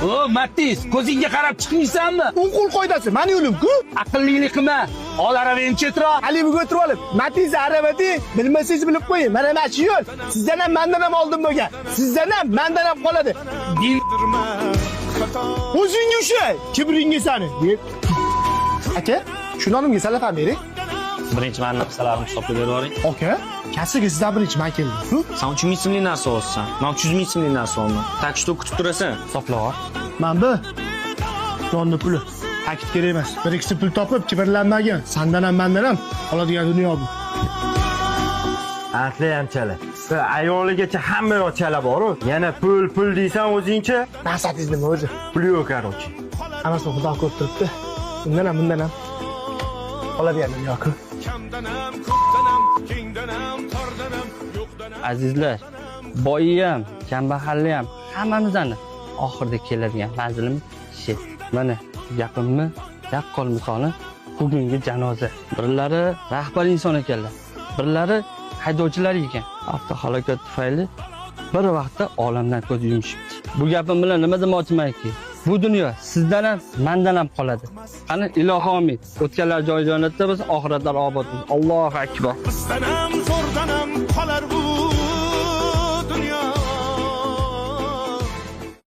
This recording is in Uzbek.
O Matiz, ko'zingga qarab chiqmaysanmi? U qo'l qoidasi, meni yo'lim-ku. Aqllilik qilma. Ol aravani chetroq. Ali buga o'tirib olib, Matiz aravati, bilmasangiz bilib qo'ying. Mana shu yo'l. Sizdan ham mendan ham oldin bo'lgan. Sizdan ham mendan ham qoladi. O'zingga usha, kibringga sani. Aka, shu nonimga salafam bering. Birinchi meni narsalarimni hisoblab berib yuboring. Aka, kasiga sizdan birinchi men keldim. Sen 300 ming so'mlik narsa olsan. Men 300 ming so'mlik narsa olman. Taksida kutib turasan, hisoblab ol. Men bu nonni puli. Pakit kerak emas. Bir ikkita pul topib, kibrlanmagin. Sendan ham mendan ham oladigan dunyo bu. Atlayam chala. Siz ayoligacha hamma yoq chala bor-ku. Yana pul deysan o'zingcha. Maqsadingiz nima o'zi? Pul yo'q, qarochi. Hammasini xudo ko'rib turibdi. Bundan ham oladigan dunyo-ku. Azizlar, boyi ham, kambag'alli ham hammamizning oxirida keladigan manzilimiz shu. Mana gapimni yaqqol misoli bugungi janoza. Birlari rahbar inson ekanlar, birlari haydovchilar ekan. Avtohalokat tufayli bir vaqtda olamdan ko'z yumishibdi. Bu gapim bilan nima demoqchimanki, bu dunyo sizdan ham, mendan ham qoladi. Qani ilohim amin. O'tganlar joy jannatda biz, oxiratlar obod bo'lsin. Allohu akbar. Bizdan ham zo'rdan ham qolar bu